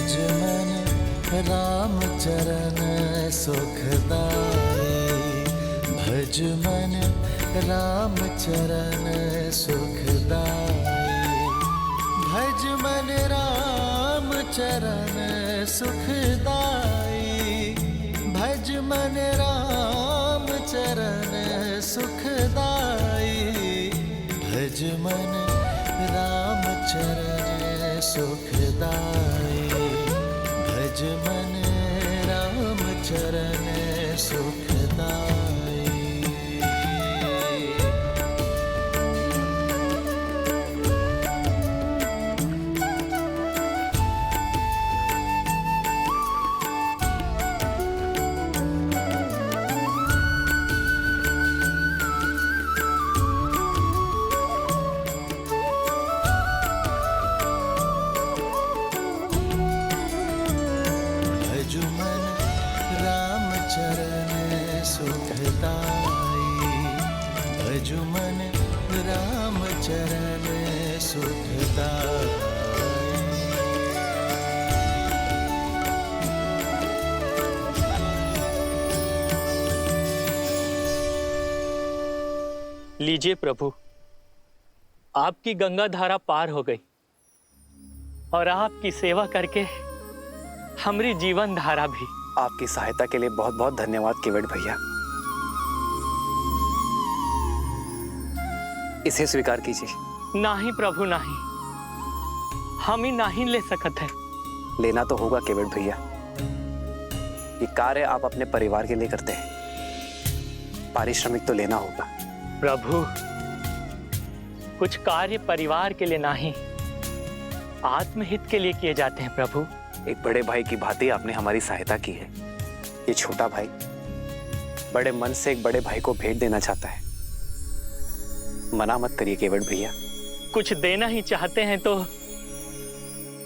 भज मन राम चरण सुखदाई, भज मन राम चरण सुखदाई, भज मन राम चरण सुखदाई, भज मन राम चरण सुखदाई, भज मन राम चरण सुखदाई, भज मन राम चरण सुखदाई। भज मन राम चरण सुखदाई, भज मन राम चरण सुखदाई। लीजिए प्रभु, आपकी गंगा धारा पार हो गई और आपकी सेवा करके हमारी जीवन धारा भी। आपकी सहायता के लिए बहुत बहुत धन्यवाद केवट भैया। इसे स्वीकार कीजिए। नहीं प्रभु नहीं, हम ही नहीं ले सकते हैं। लेना तो होगा केवट भैया, ये कार्य आप अपने परिवार के लिए करते हैं, पारिश्रमिक तो लेना होगा। प्रभु, कुछ कार्य परिवार के लिए नहीं, आत्महित के लिए किए जाते हैं प्रभु। एक बड़े भाई की भांति आपने हमारी सहायता की है। ये छोटा भाई बड़े मन से एक बड़े भाई को भेंट देना चाहता है, मना मत करिए केवट भैया। कुछ देना ही चाहते हैं तो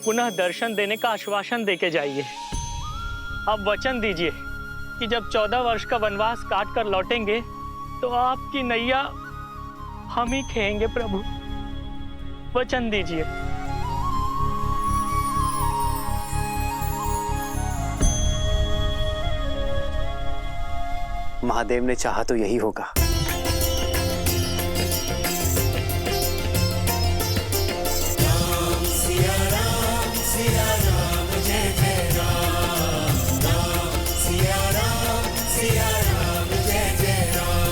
पुनः दर्शन देने का आश्वासन देके जाइए। आप वचन दीजिए कि जब 14 वर्ष का वनवास काट कर लौटेंगे तो आपकी नैया हम ही खेएंगे प्रभु। वचन दीजिए। महादेव ने चाहा तो यही होगा। राम सिया राम जय जय राम, राम सिया राम जय जय राम।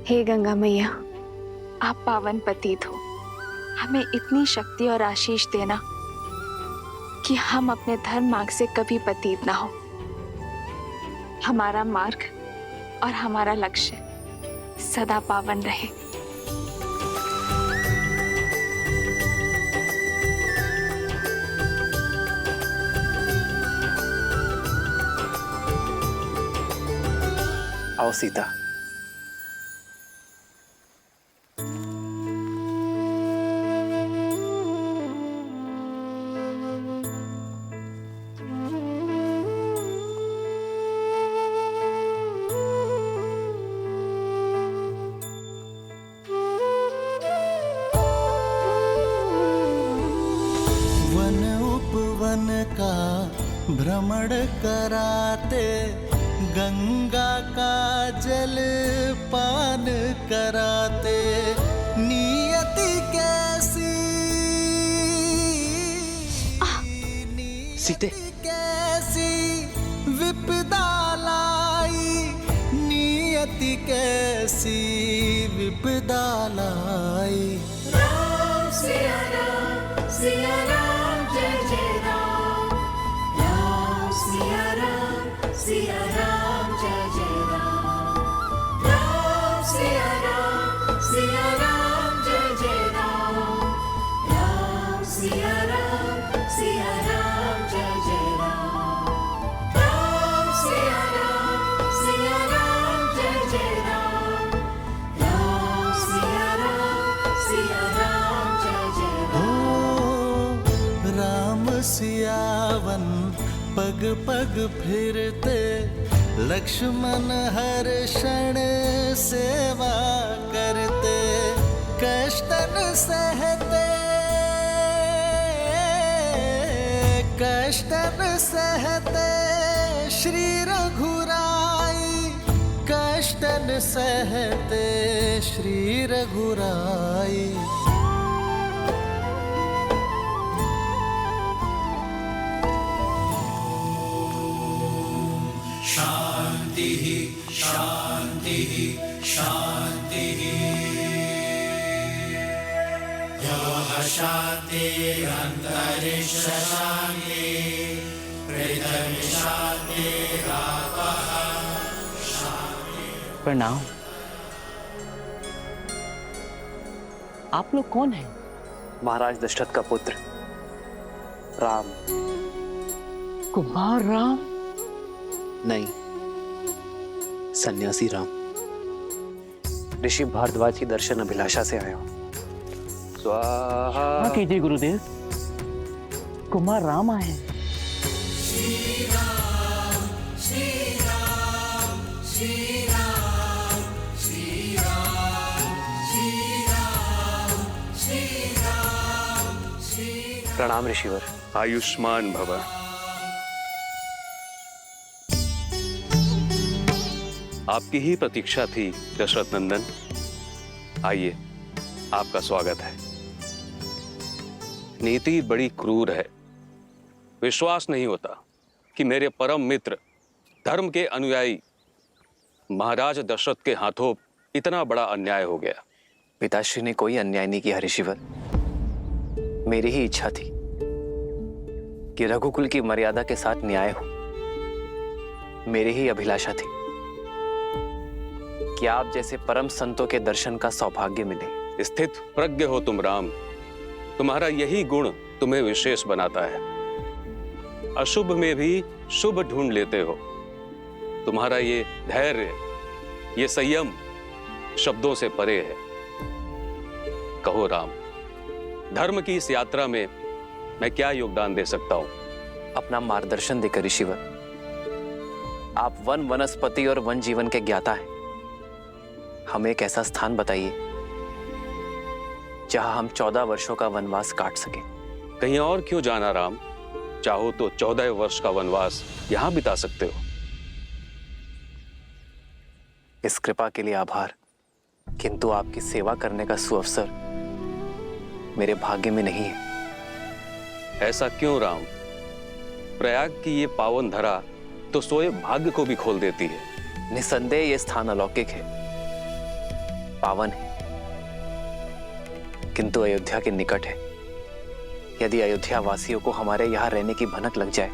हे गंगा मैया, आप पावन पतित हो, हमें इतनी शक्ति और आशीष देना कि हम अपने धर्म मार्ग से कभी पतित ना हो। हमारा मार्ग और हमारा लक्ष्य सदा पावन रहे। आओ सीता। वन का भ्रमण कराते, गंगा का जल पान कराते, नियति कैसी सीते कैसी विपदा लाई, नियति कैसी विपदा लाई। राम सिया राम जय जय राम, राम सिया राम जय जय राम, राम सिया राम जय जय राम, राम सिया राम जय जय राम, राम सिया राम जय जय राम, राम सिया राम जय जय राम। राम सियावन पग पग पग फिरते लक्ष्मण हर क्षण सेवा करते, कष्टन सहते श्री रघुराई, कष्टन सहते श्री रघुराई। प्रणाम। आप लोग कौन हैं? महाराज दशरथ का पुत्र राम। कुमार राम? नहीं, सन्यासी राम। ऋषि भारद्वाज की दर्शन अभिलाषा से आया हूं। स्वाहा। हाँ कीजिए गुरुदेव, कुमार राम आए हैं। प्रणाम ऋषिवर। आयुष्मान भव। आपकी ही प्रतीक्षा थी दशरथ नंदन। आइए, आपका स्वागत है। नीति बड़ी क्रूर है। विश्वास नहीं होता कि मेरे परम मित्र, धर्म के अनुयायी महाराज दशरथ के हाथों इतना बड़ा अन्याय हो गया। पिताश्री ने कोई अन्याय नहीं किया ऋषिवर। मेरी ही इच्छा थी कि रघुकुल की मर्यादा के साथ न्याय हो। मेरी ही अभिलाषा थी कि आप जैसे परम संतों के दर्शन का सौभाग्य मिले। स्थित प्रज्ञ हो तुम राम। तुम्हारा यही गुण तुम्हें विशेष बनाता है। अशुभ में भी शुभ ढूंढ लेते हो। तुम्हारा ये धैर्य, ये संयम शब्दों से परे है। कहो राम, धर्म की इस यात्रा में मैं क्या योगदान दे सकता हूं? अपना मार्गदर्शन देकर ऋषिवर। आप वन वनस्पति और वन जीवन के ज्ञाता हैं। हमें एक ऐसा स्थान बताइए जहां हम 14 वर्षों का वनवास काट सके। कहीं और क्यों जाना राम? चाहो तो 14 वर्ष का वनवास यहां बिता सकते हो। इस कृपा के लिए आभार, किंतु आपकी सेवा करने का सुअवसर मेरे भाग्य में नहीं है। ऐसा क्यों राम? प्रयाग की ये पावन धरा तो सोए भाग्य को भी खोल देती है। निसंदेह ये स्थान अलौकिक है, पावन है, किंतु अयोध्या के निकट है। यदि अयोध्या वासियों को हमारे यहां रहने की भनक लग जाए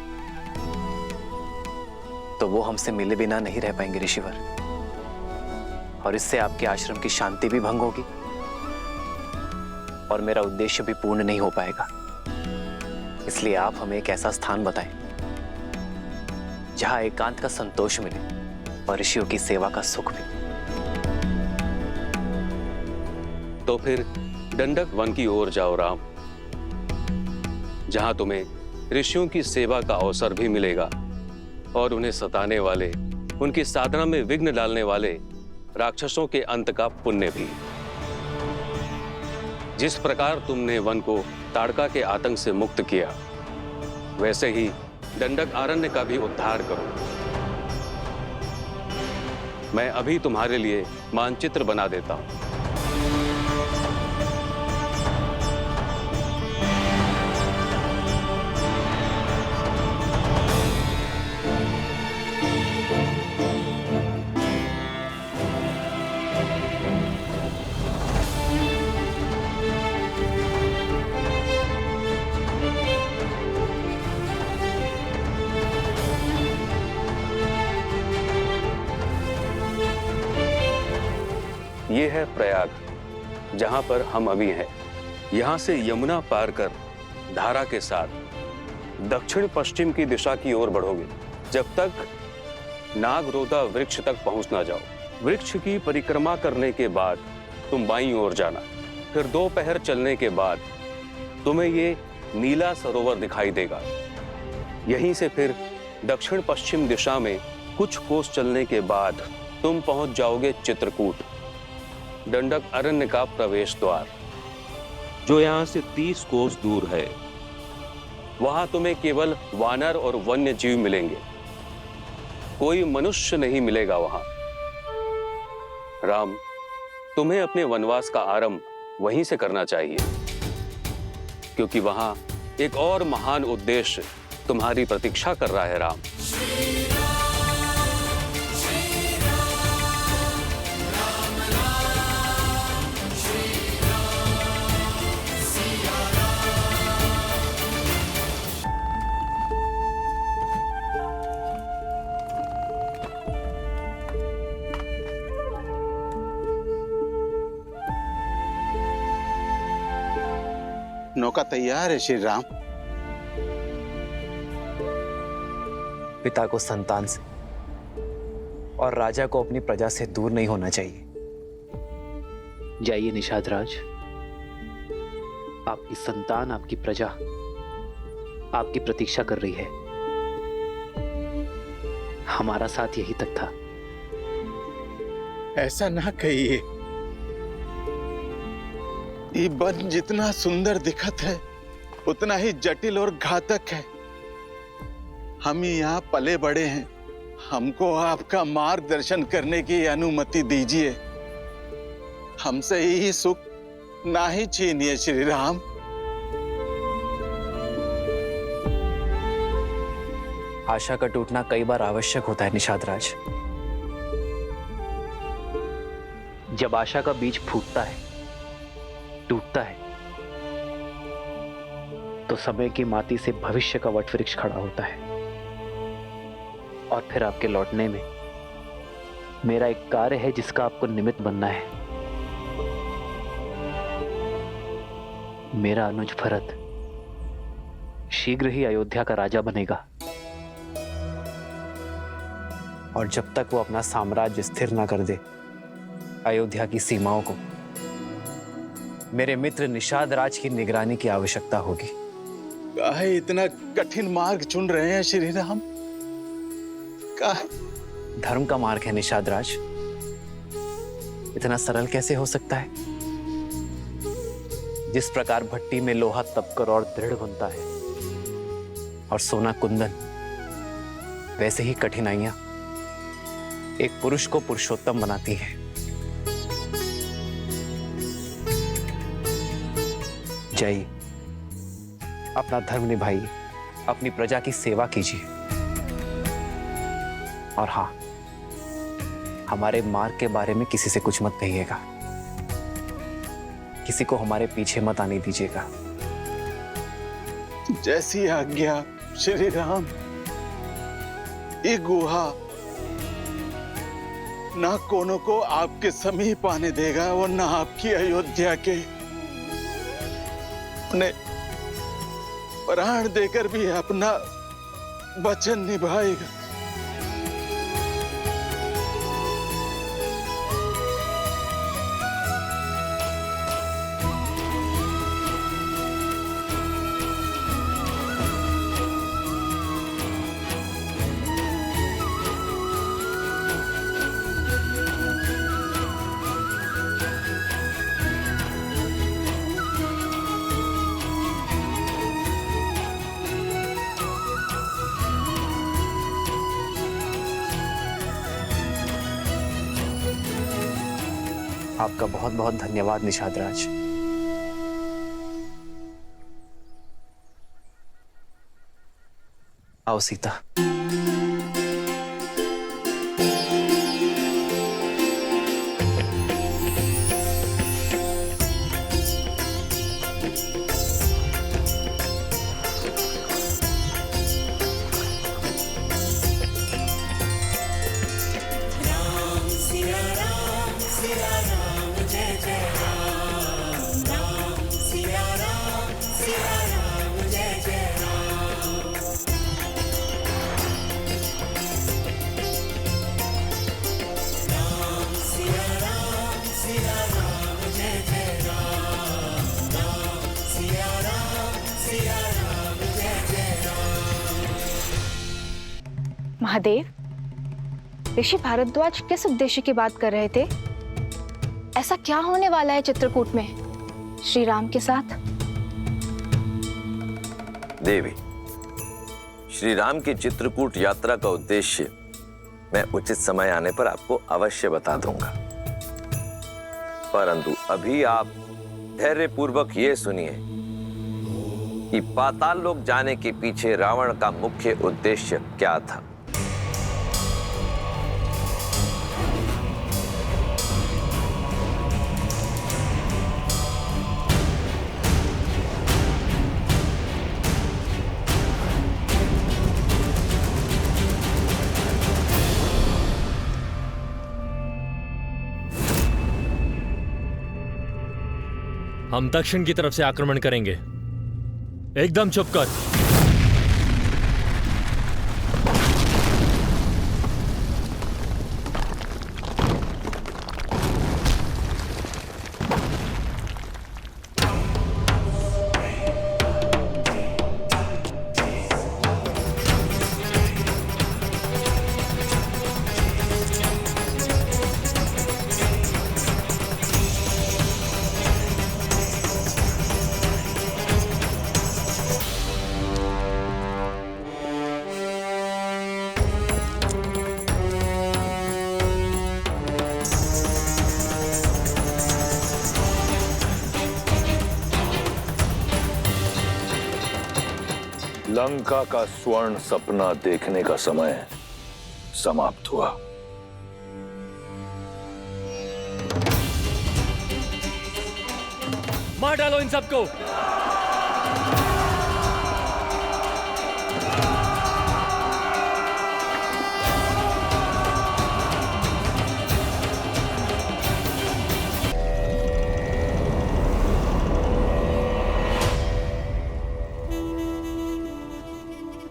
तो वो हमसे मिले बिना नहीं रह पाएंगे ऋषिवर, और इससे आपके आश्रम की शांति भी भंग होगी और मेरा उद्देश्य भी पूर्ण नहीं हो पाएगा। इसलिए आप हमें एक ऐसा स्थान बताएं जहां एकांत का संतोष मिले और ऋषियों की सेवा का सुख भी। तो फिर दंडक वन की ओर जाओ राम, जहां तुम्हें ऋषियों की सेवा का अवसर भी मिलेगा और उन्हें सताने वाले, उनकी साधना में विघ्न डालने वाले राक्षसों के अंत का पुण्य भी। जिस प्रकार तुमने वन को ताड़का के आतंक से मुक्त किया, वैसे ही दंडक आरण्य का भी उद्धार करो। मैं अभी तुम्हारे लिए मानचित्र बना देता हूं। ये है प्रयाग, जहां पर हम अभी हैं। यहां से यमुना पार कर धारा के साथ दक्षिण पश्चिम की दिशा की ओर बढ़ोगे, जब तक नागरोदा वृक्ष तक पहुंच ना जाओ। वृक्ष की परिक्रमा करने के बाद तुम बाईं ओर जाना। फिर 2 पहर चलने के बाद तुम्हें ये नीला सरोवर दिखाई देगा। यहीं से फिर दक्षिण पश्चिम दिशा में कुछ कोस चलने के बाद तुम पहुंच जाओगे चित्रकूट, दंडक अरण्य का प्रवेश द्वार, जो यहां से 30 कोस दूर है। वहां तुम्हें केवल वानर और वन्य जीव मिलेंगे, कोई मनुष्य नहीं मिलेगा वहां। राम, तुम्हें अपने वनवास का आरंभ वहीं से करना चाहिए, क्योंकि वहां एक और महान उद्देश्य तुम्हारी प्रतीक्षा कर रहा है। राम, नौका तैयार है श्री राम। पिता को संतान से और राजा को अपनी प्रजा से दूर नहीं होना चाहिए। जाइए निषाद राज, आपकी संतान, आपकी प्रजा आपकी प्रतीक्षा कर रही है। हमारा साथ यही तक था। ऐसा ना कहिए, ये वन जितना सुंदर दिखत है उतना ही जटिल और घातक है। हम यहाँ पले बड़े हैं, हमको आपका मार्गदर्शन करने की अनुमति दीजिए। हमसे यही सुख ना ही छीनिए श्री राम। आशा का टूटना कई बार आवश्यक होता है निषाद राज। जब आशा का बीज फूटता है, टूटता है, तो समय की माटी से भविष्य का वटवृक्ष खड़ा होता है। और फिर आपके लौटने में मेरा एक कार्य है जिसका आपको निमित्त बनना है। मेरा अनुज भरत शीघ्र ही अयोध्या का राजा बनेगा। और जब तक वो अपना साम्राज्य स्थिर ना कर दे अयोध्या की सीमाओं को, मेरे मित्र निषाद राज की निगरानी की आवश्यकता होगी। काहे इतना कठिन मार्ग चुन रहे हैं श्री राम? काहे? धर्म का मार्ग है निषाद राज, इतना सरल कैसे हो सकता है? जिस प्रकार भट्टी में लोहा तपकर और दृढ़ बनता है और सोना कुंदन, वैसे ही कठिनाइयां एक पुरुष को पुरुषोत्तम बनाती हैं। जाइए, अपना धर्म निभाइए, अपनी प्रजा की सेवा कीजिए। और हां, हमारे मार्ग के बारे में किसी से कुछ मत कहिएगा, किसी को हमारे पीछे मत आने दीजिएगा। जैसी आज्ञा श्री राम। ये गुहा ना कोनो को आपके समीप आने देगा और ना आपकी अयोध्या के अपने प्राण देकर भी अपना वचन निभाएगा। आपका बहुत बहुत धन्यवाद निषाद राज। आओ सीता। महादेव, ऋषि भारद्वाज किस उद्देश्य की बात कर रहे थे? ऐसा क्या होने वाला है चित्रकूट में श्री राम के साथ? देवी, श्री राम की चित्रकूट यात्रा का उद्देश्य मैं उचित समय आने पर आपको अवश्य बता दूंगा, परंतु अभी आप धैर्यपूर्वक ये सुनिए कि पाताल लोक जाने के पीछे रावण का मुख्य उद्देश्य क्या था। हम दक्षिण की तरफ से आक्रमण करेंगे। एकदम चुप कर। लंका का स्वर्ण सपना देखने का समय समाप्त हुआ। मार डालो इन सबको।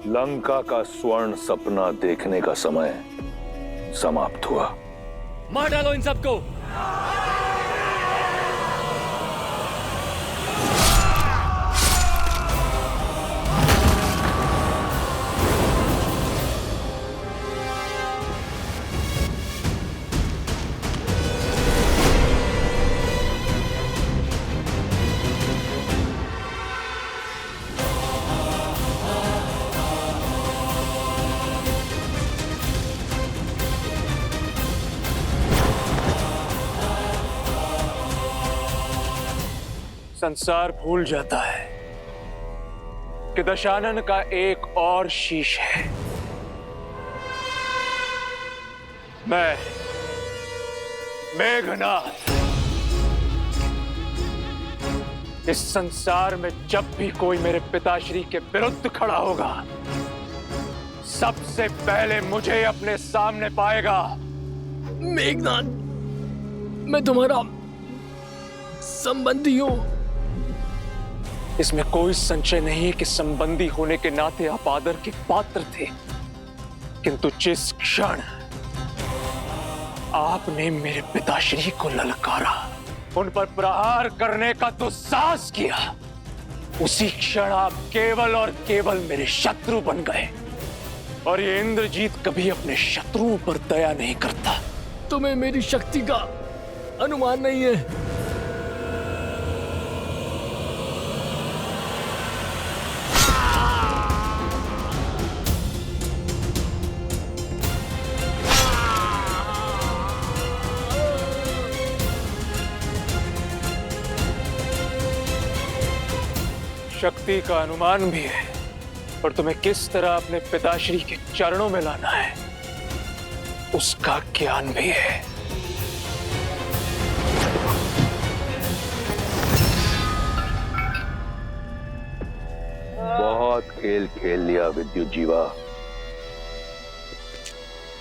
लंका का स्वर्ण सपना देखने का समय समाप्त हुआ। मार डालो इन सबको। संसार भूल जाता है कि दशानन का एक और शीश है। मैं मेघनाथ इस संसार में जब भी कोई मेरे पिताश्री के विरुद्ध खड़ा होगा, सबसे पहले मुझे अपने सामने पाएगा। मेघनाथ, मैं तुम्हारा संबंधी हूं। इसमें कोई संशय नहीं है कि संबंधी होने के नाते आप आदर के पात्र थे, किंतु जिस क्षण आपने मेरे पिताश्री को ललकारा, उन पर प्रहार करने का दुस्साहस किया, उसी क्षण आप केवल और केवल मेरे शत्रु बन गए। और ये इंद्रजीत कभी अपने शत्रुओं पर दया नहीं करता। तुम्हें मेरी शक्ति का अनुमान नहीं है। शक्ति का अनुमान भी है, और तुम्हें किस तरह अपने पिताश्री के चरणों में लाना है उसका ज्ञान भी है। बहुत खेल खेल लिया विद्युत जीवा,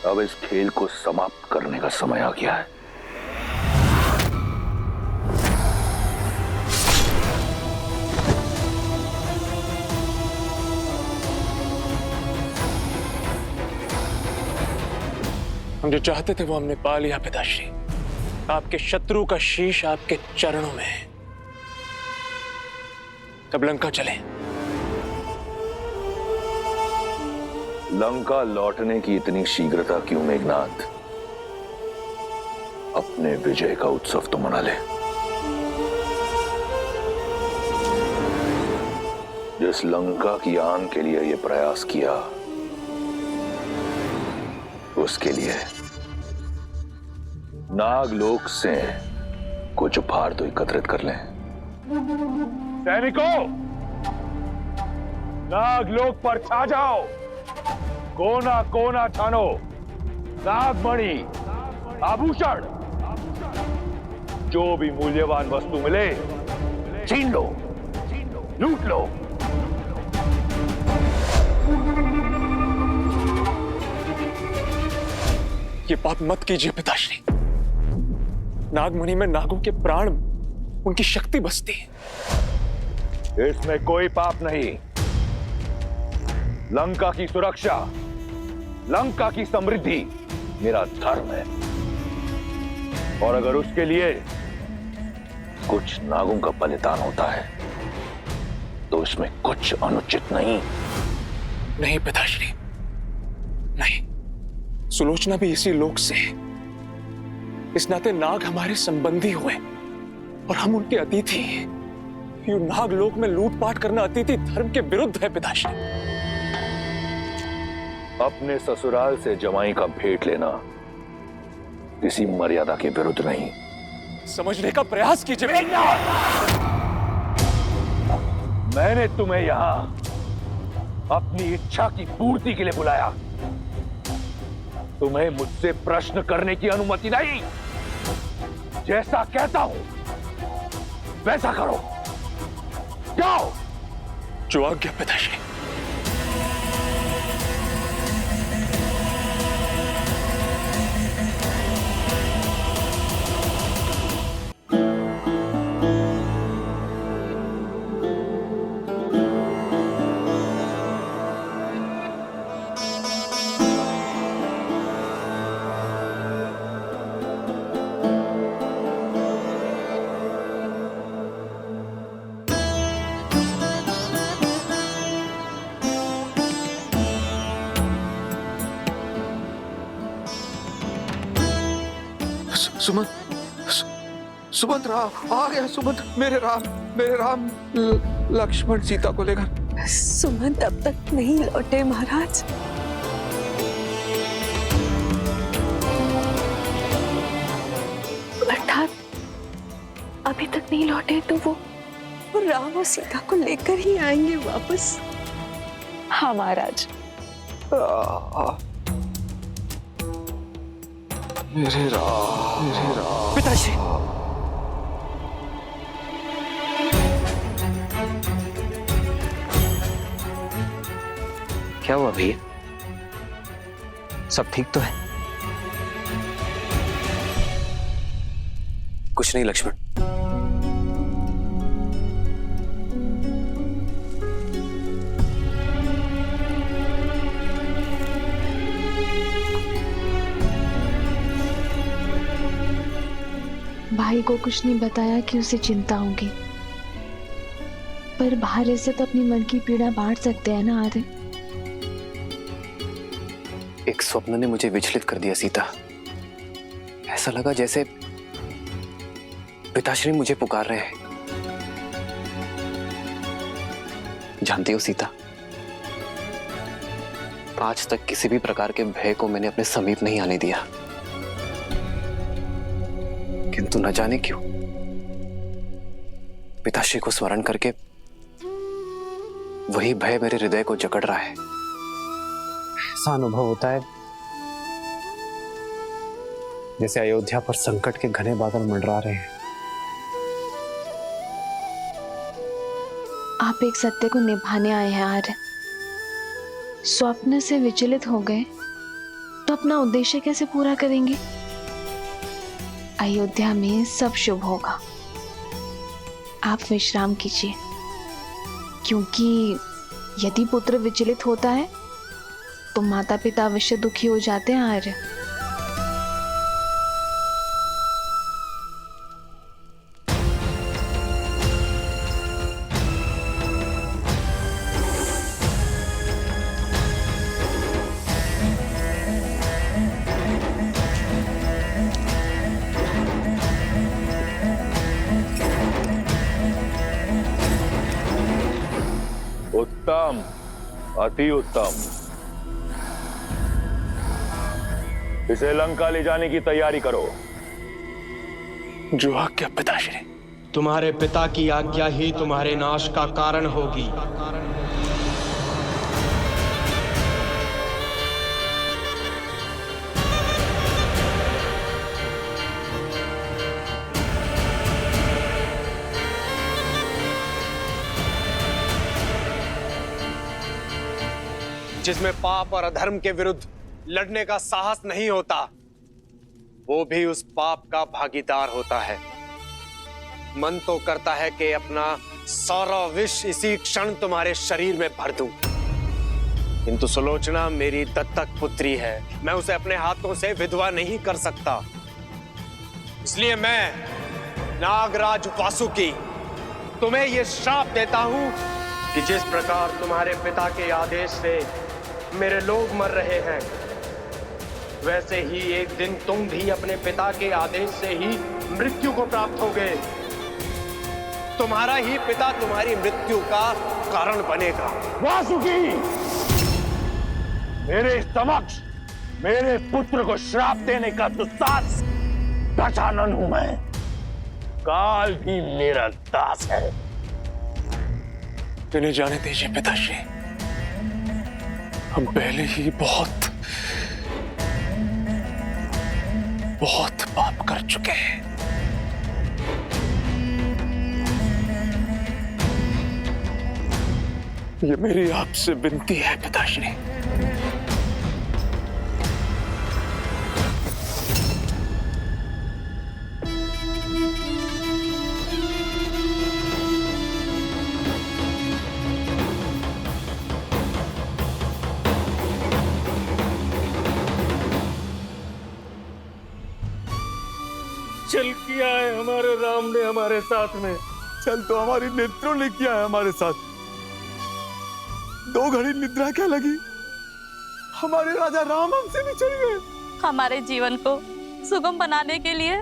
अब इस खेल को समाप्त करने का समय आ गया है। हम जो चाहते थे वो हमने पा लिया पिताश्री। आपके शत्रु का शीश आपके चरणों में है। अब लंका चलें। लंका लौटने की इतनी शीघ्रता क्यों मेघनाथ? अपने विजय का उत्सव तो मना ले। जिस लंका की आन के लिए यह प्रयास किया, उसके लिए नागलोक से कुछ उपहार तो एकत्रित कर लें। सैनिकों, नागलोक पर छा जाओ, कोना कोना छानो, नागमणि, आभूषण, जो भी मूल्यवान वस्तु मिले छीन लो, लूट लो। ये पाप मत कीजिए पिताश्री। नागमणि में नागों के प्राण, उनकी शक्ति बसती है। इसमें कोई पाप नहीं। लंका की सुरक्षा, लंका की समृद्धि मेरा धर्म है, और अगर उसके लिए कुछ नागों का बलिदान होता है तो उसमें कुछ अनुचित नहीं। नहीं पिताश्री, नहीं। सुलोचना भी इसी लोक से है। इस नाते नाग हमारे संबंधी हुए और हम उनके अतिथि हैं। ये नागलोक में लूटपाट करना अतिथि धर्म के विरुद्ध है पिताश्री। अपने ससुराल से जमाई का भेंट लेना किसी मर्यादा के विरुद्ध नहीं। समझने का प्रयास कीजिए। मैंने तुम्हें यहां अपनी इच्छा की पूर्ति के लिए बुलाया। तुम्हें मुझसे प्रश्न करने की अनुमति नहीं। जैसा कहता हूं वैसा करो। जाओ। जो आज्ञा पिताश्री। सुमंत राम आ गया। सुमंत, मेरे राम लक्ष्मण सीता को लेकर। सुमंत अब तक नहीं लौटे महाराज। अर्थात अभी तक नहीं लौटे तो वो राम और सीता को लेकर ही आएंगे वापस। हाँ महाराज। मेरे राम पिताश्री। क्या हुआ भैया? सब ठीक तो है? कुछ नहीं लक्ष्मण। भाई को कुछ नहीं बताया कि उसे चिंता होगी, पर बाहर से तो अपनी मन की पीड़ा बांट सकते हैं ना आर्य। एक स्वप्न ने मुझे विचलित कर दिया सीता। ऐसा लगा जैसे पिताश्री मुझे पुकार रहे हैं। जानती हो सीता, आज तक किसी भी प्रकार के भय को मैंने अपने समीप नहीं आने दिया, किंतु न जाने क्यों पिताश्री को स्मरण करके वही भय मेरे हृदय को जकड़ रहा है। ऐसा अनुभव होता है जैसे अयोध्या पर संकट के घने बादल मंडरा रहे हैं। आप एक सत्य को निभाने आए हैं आर्य। स्वप्न से विचलित हो गए तो अपना उद्देश्य कैसे पूरा करेंगे? अयोध्या में सब शुभ होगा। आप विश्राम कीजिए, क्योंकि यदि पुत्र विचलित होता है तो माता पिता अवश्य दुखी हो जाते हैं आर्य। अति उत्तम। इसे लंका ले जाने की तैयारी करो। जो आज्ञा पिताश्री। तुम्हारे पिता की आज्ञा ही तुम्हारे नाश का कारण होगी। जिसमें पाप और अधर्म के विरुद्ध लड़ने का साहस नहीं होता, वो भी उस पाप का भागीदार होता है। मन तो करता है कि अपना सारा विष इसी क्षण तुम्हारे शरीर में भर दूं, किंतु सुलोचना मेरी दत्तक पुत्री है, मैं उसे अपने हाथों से विधवा नहीं कर सकता। इसलिए मैं नागराज वासुकी तुम्हें यह श्राप देता हूं कि जिस प्रकार तुम्हारे पिता के आदेश से मेरे लोग मर रहे हैं, वैसे ही एक दिन तुम भी अपने पिता के आदेश से ही मृत्यु को प्राप्त होगे। तुम्हारा ही पिता तुम्हारी मृत्यु का कारण बनेगा। वासुकी, मेरे समक्ष मेरे पुत्र को श्राप देने का दुस्साहस गजानन हूं मैं। काल भी मेरा दास है। इन्हें जाने दीजिए पिताश्री, हम पहले ही बहुत पाप कर चुके हैं। ये मेरी आपसे विनती है पिताश्री। चल किया है हमारे राम ने हमारे साथ में। चल तो हमारी नेत्रों ने किया है हमारे साथ। 2 घड़ी निद्रा क्या लगी, हमारे राजा राम हमसे बिछड़ गए। हमारे जीवन को सुगम बनाने के लिए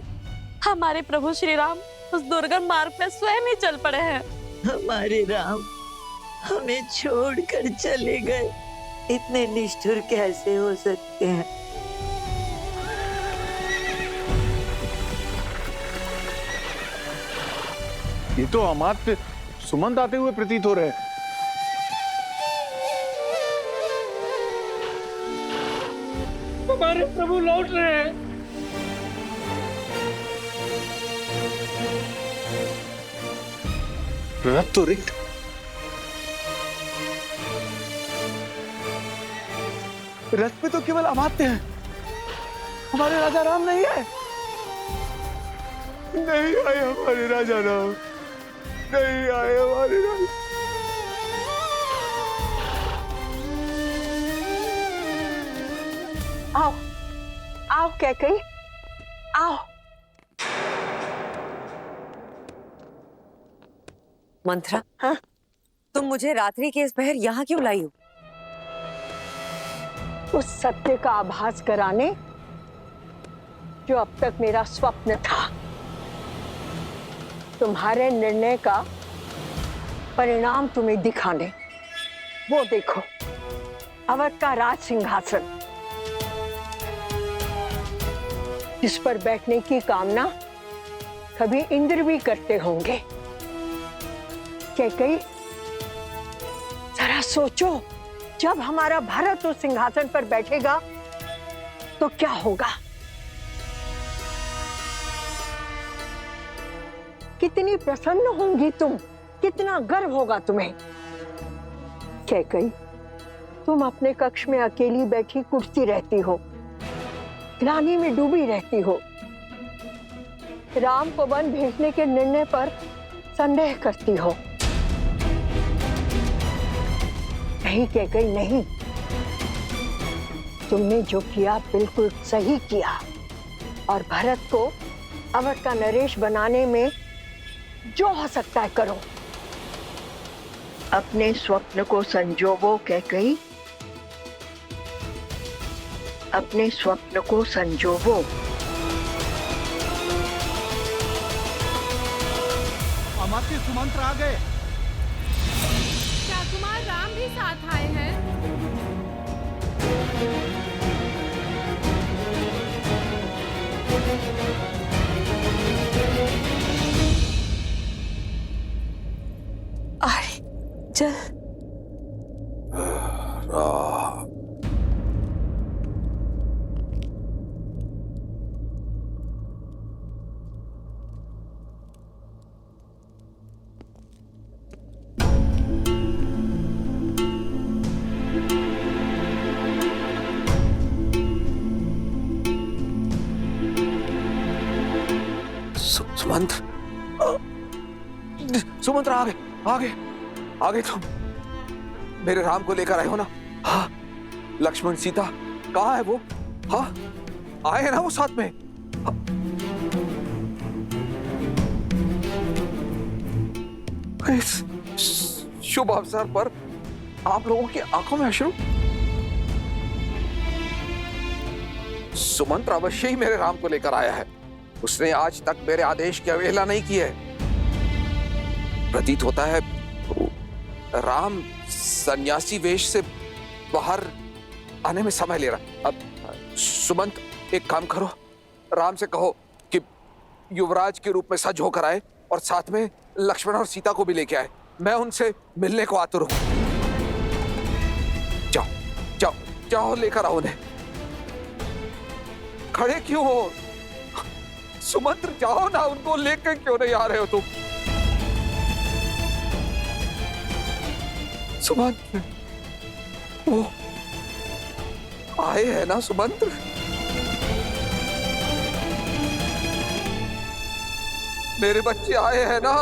हमारे प्रभु श्री राम उस दुर्गम मार्ग में स्वयं ही चल पड़े हैं। हमारे राम हमें छोड़कर चले गए, इतने निष्ठुर कैसे हो सकते हैं। ये तो अमात्य सुमंत आते हुए प्रतीत हो रहे हैं। हमारे प्रभु लौट रहे हैं। रथ तो रिक्त, रथ पे तो केवल अमात्य हैं, हमारे राजा राम नहीं है। नहीं आए हमारे राजा राम, नहीं आए हमारे राजा। आओ आओ कैकई, आओ। मंत्रा, हाँ? तुम मुझे रात्रि के इस पहर यहाँ क्यों लाई हो? उस सत्य का आभास कराने जो अब तक मेरा स्वप्न था। तुम्हारे निर्णय का परिणाम तुम्हें दिखाने। वो देखो, अवध का राज सिंहासन, जिस पर बैठने की कामना कभी इंद्र भी करते होंगे। कैकई, जरा सोचो, जब हमारा भरत उस सिंहासन पर बैठेगा तो क्या होगा। कितनी प्रसन्न होंगी तुम, कितना गर्व होगा तुम्हें। कैकई, तुम अपने कक्ष में अकेली बैठी कुटती रहती हो, ग्लानि में डूबी रहती हो, राम को वन भेजने के निर्णय पर संदेह करती हो। नहीं कैकई, नहीं, तुमने जो किया बिल्कुल सही किया, और भरत को अवध का नरेश बनाने में जो हो सकता है करो। अपने स्वप्न को संजोवो कैकई, अपने स्वप्न को संजोवो। अमात्य सुमंत्र आ गए। क्या कुमार राम भी साथ आए हैं? अरे चल। सुमंत्र, सुमंत्र आगे आगे आगे, तुम मेरे राम को लेकर आए हो ना? हाँ, लक्ष्मण सीता कहाँ है वो? हाँ, आए हैं ना वो साथ में? हाँ। इस शुभ अवसर पर आप लोगों की आंखों में अश्रु? सुमंत्र अवश्य ही मेरे राम को लेकर आया है। उसने आज तक मेरे आदेश की अवहेलना नहीं की है। प्रतीत होता है राम सन्यासी वेश से बाहर आने में समय ले रहा। अब सुमंत, एक काम करो, राम से कहो कि युवराज के रूप में सज होकर आए और साथ में लक्ष्मण और सीता को भी लेके आए। मैं उनसे मिलने को आतुर हूं। जाओ जाओ जाओ, लेकर आओ उन्हें। खड़े क्यों हो? सुमंत्र, जाओ ना, उनको लेकर क्यों नहीं आ रहे हो तुम? सुमंत्र, वो आए हैं ना सुमंत्र? मेरे बच्चे आए हैं ना?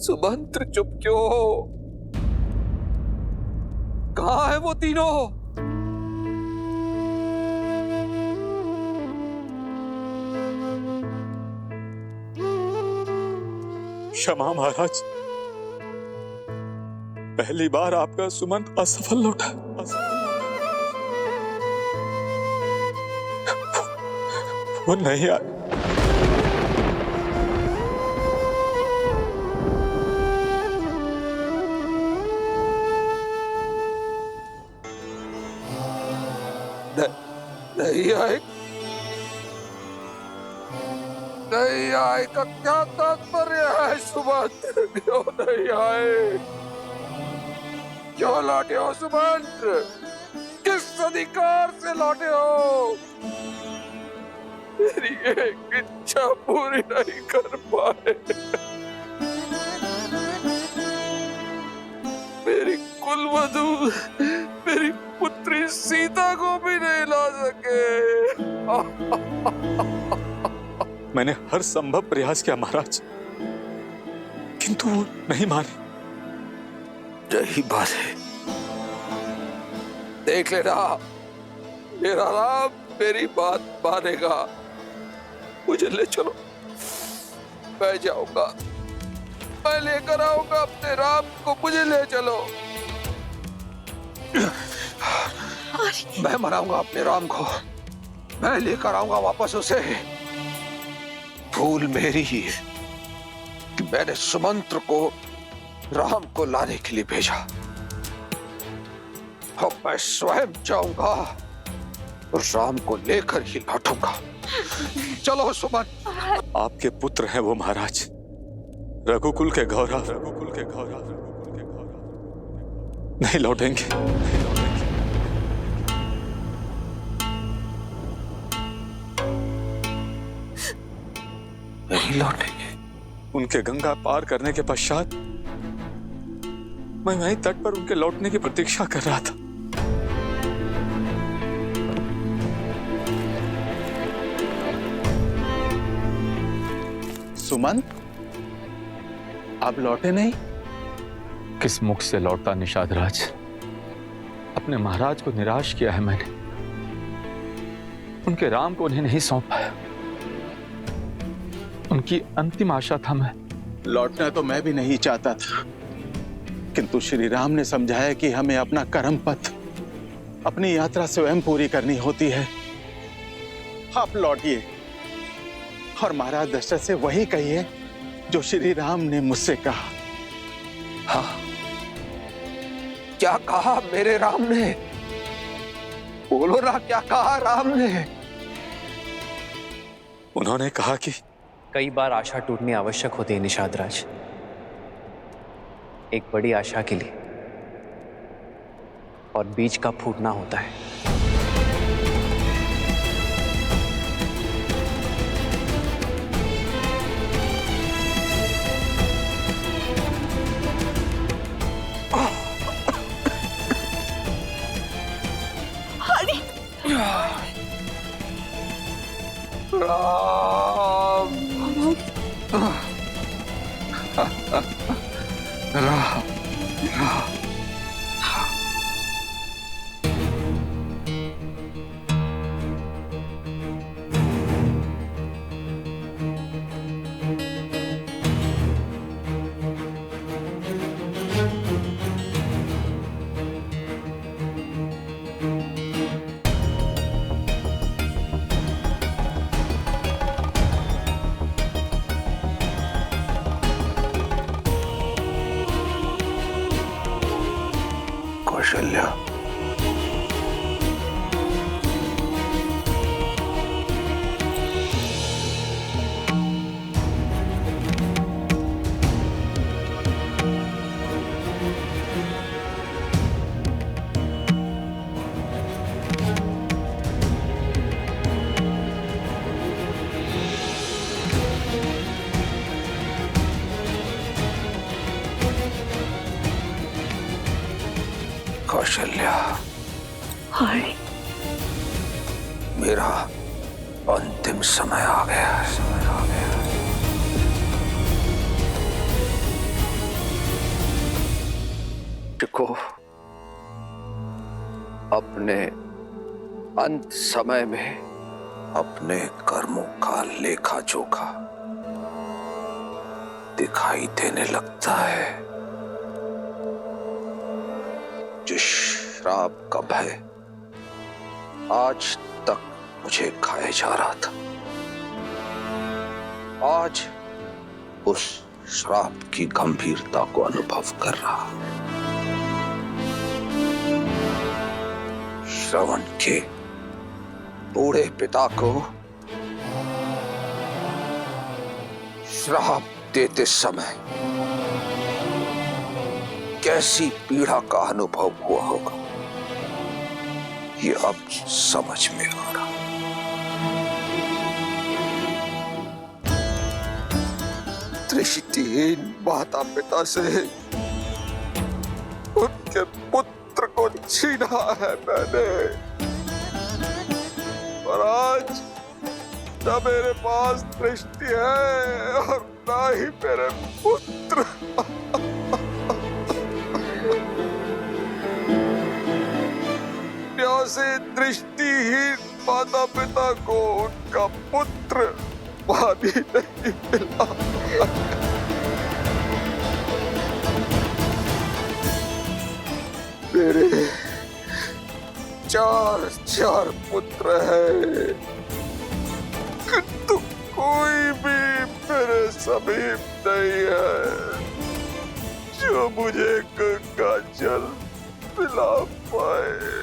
सुमंत्र, चुप क्यों हो? कहां है वो तीनों? क्षमा महाराज, पहली बार आपका सुमंत असफल लौटा। वो नहीं आए। नहीं आए? नहीं आए का क्या तात्पर्य है सुमंत्र? क्यों नहीं आए? क्यों लौटे हो सुमंत्र? किस अधिकार से लौटे हो? मेरी एक इच्छा पूरी नहीं कर पाए। मेरी कुलवधू, मेरी पुत्री सीता को भी नहीं ला सके। मैंने हर संभव प्रयास किया महाराज, किंतु वो नहीं माने। यही बात है, देख लेना, मेरा राम मेरी बात मानेगा। मुझे ले चलो, मैं जाऊंगा, मैं लेकर आऊंगा अपने राम को। मुझे ले चलो, मैं मनाऊंगा अपने राम को, मैं लेकर आऊंगा वापस उसे। भूल मेरी ही है कि मैंने सुमंत्र को राम को लाने के लिए भेजा। अब मैं स्वयं जाऊंगा और राम को लेकर ही लौटूंगा। चलो सुमंत्र। आपके पुत्र हैं वो महाराज, रघुकुल के गौरव, रघुकुल के गौरव, नहीं लौटेंगे। नहीं लौटेंगे। उनके गंगा पार करने के पश्चात मैं वहीं तट पर उनके लौटने की प्रतीक्षा कर रहा था। सुमंत, आप लौटे नहीं? किस मुख से लौटता निषाद राज? अपने महाराज को निराश किया है मैंने। उनके राम को उन्हें नहीं सौंप पाया। उनकी अंतिम आशा था मैं। लौटना तो मैं भी नहीं चाहता था, किंतु श्री राम ने समझाया कि हमें अपना कर्म पथ, अपनी यात्रा स्वयं पूरी करनी होती है। आप लौटिए और महाराज दशरथ से वही कहिए जो श्री राम ने मुझसे कहा। हाँ, क्या कहा मेरे राम ने? बोलो ना, क्या कहा राम ने? उन्होंने कहा कि कई बार आशा टूटनी आवश्यक होती है निषाद राज। एक बड़ी आशा के लिए और बीज का फूटना होता है। कौशल्या, कौशल्या, मेरा अंतिम समय आ गया है। को अपने अंत समय में अपने कर्मों का लेखा जोखा दिखाई देने लगता है। जिस श्राप का भय आज तक मुझे खाए जा रहा था, आज उस श्राप की गंभीरता को अनुभव कर रहा। श्रवण के बूढ़े पिता को श्राप देते समय कैसी पीड़ा का अनुभव हुआ होगा, ये अब समझ में आ रहा। दृष्टिहीन माता पिता से उनके पुत्र को छीना है मैंने, और आज न मेरे पास दृष्टि है और ना ही मेरे पुत्र। से दृष्टिहीन माता पिता को उनका पुत्र पानी नहीं मिला। मेरे चार पुत्र हैं, किंतु कोई भी मेरे समीप नहीं है जो मुझे गंगा जल पिला पाए।